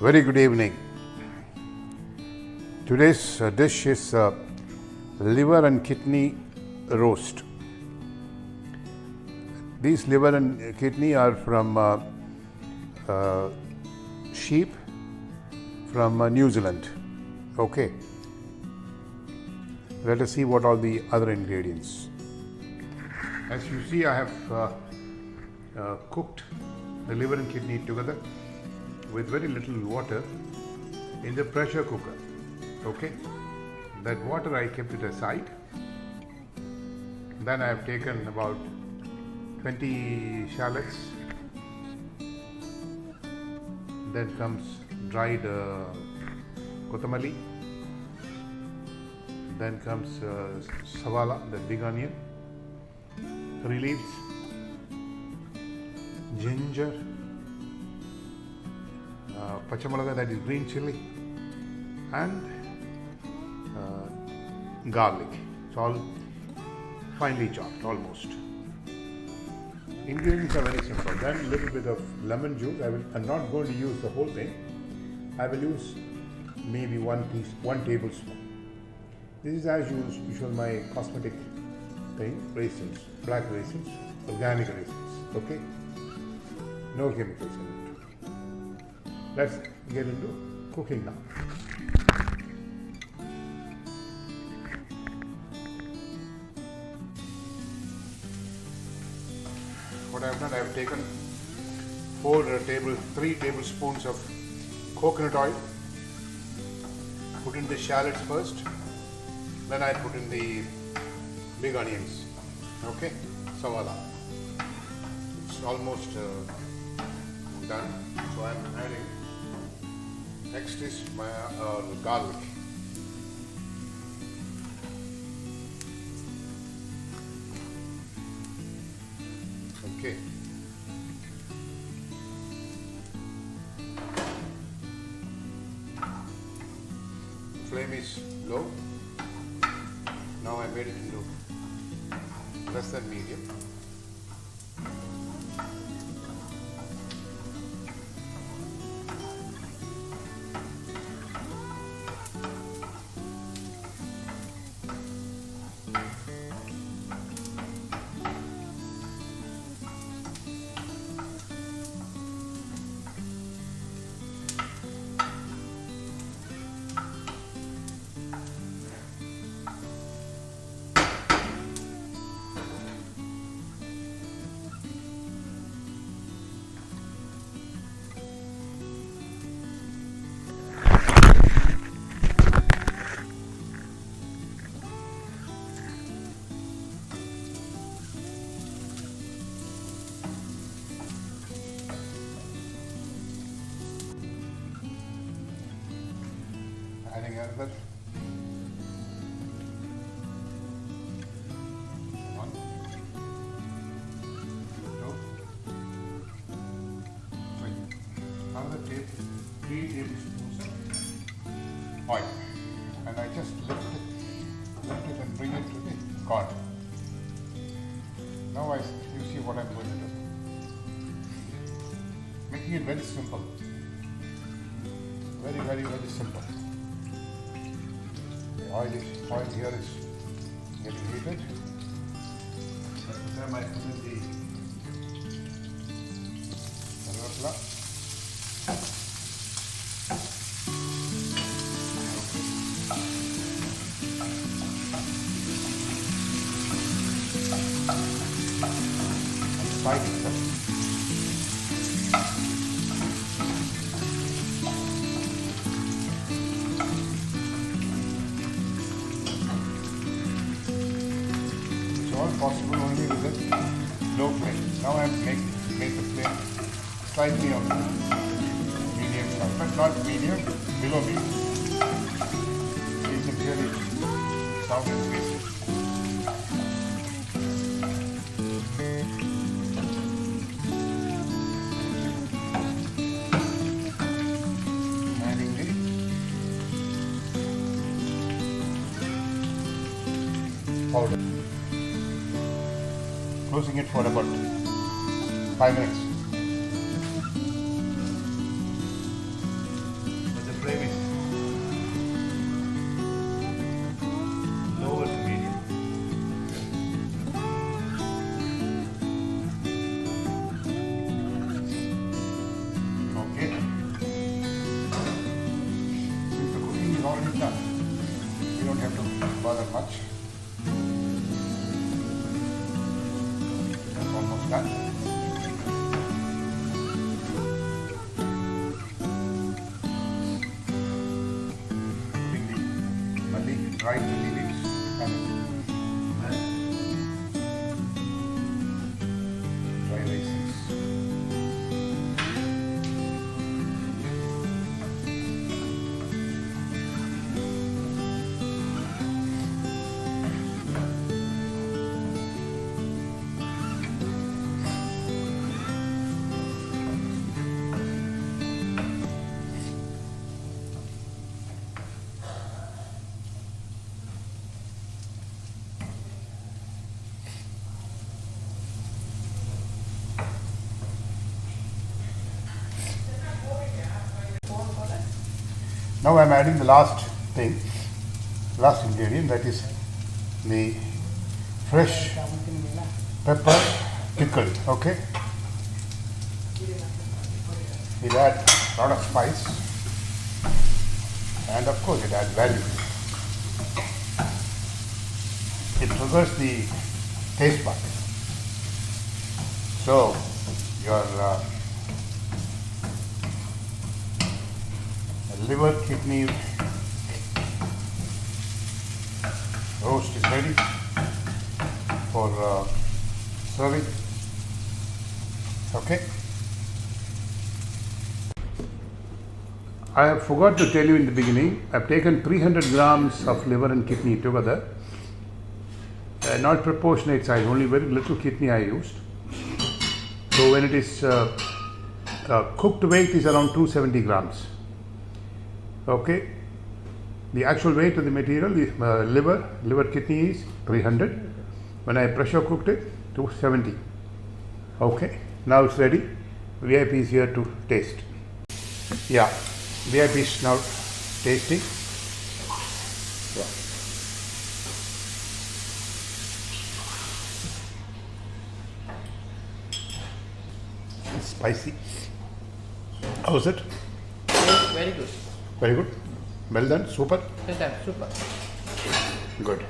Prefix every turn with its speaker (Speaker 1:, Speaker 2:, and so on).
Speaker 1: Very good evening. Today's dish is liver and kidney roast. These liver and kidney are from sheep from New Zealand. Okay. Let us see what all the other ingredients. As you see, I have cooked the liver and kidney together with very little water in the pressure cooker. Okay, that water I kept it aside. Then I have taken about 20 shallots. Then comes dried kotamali. Then comes savala, the big onion, curry leaves, ginger, pachamalaga, that is green chili, and garlic. It's all finely chopped almost. Ingredients are very simple. Then a little bit of lemon juice. I'm not going to use the whole thing. I will use maybe one tablespoon. This is as usual my cosmetic thing, raisins, black raisins, organic raisins. Okay? No chemicals in it. Let's get into cooking now. What I have done, I have taken 3 tablespoons of coconut oil, put in the shallots first, then I put in the big onions, okay, savala. It's almost done, so I am adding, next is my garlic. Okay. Flame is low. Now I made it into less than medium. Adding another 1, 2, 3. Another 3 tablespoons of oil, and I just lift it and bring it to the corner. Now you see what I'm going to do. Making it very simple. Very, very, very simple. The oil here is getting heated. At the time I put in the karvatla. Spicy stuff. All possible only with a low flame. Now I have made the flame slightly on the medium side, but not medium, below medium. You can hear it sound increases. Adding the powder. Closing it for about 5 minutes. dry chili leaves. Dry raisins. Now I am adding the last ingredient, that is the fresh pepper pickled. Okay, it adds a lot of spice and of course it adds value. It triggers the taste bud. So your liver kidney roast is ready for serving. Okay. I have forgot to tell you in the beginning, I have taken 300 grams of liver and kidney together. Not proportionate size, only very little kidney I used. So when it is cooked weight is around 270 grams. Okay, the actual weight of the material is liver kidney is 300. When I pressure cooked it, 270. Okay, now it's ready. VIP is here to taste. Yeah, VIP is now tasting. Yeah. It's spicy. How's it?
Speaker 2: Very good.
Speaker 1: Very good. Well done. Super.
Speaker 2: Well done. Super.
Speaker 1: Good.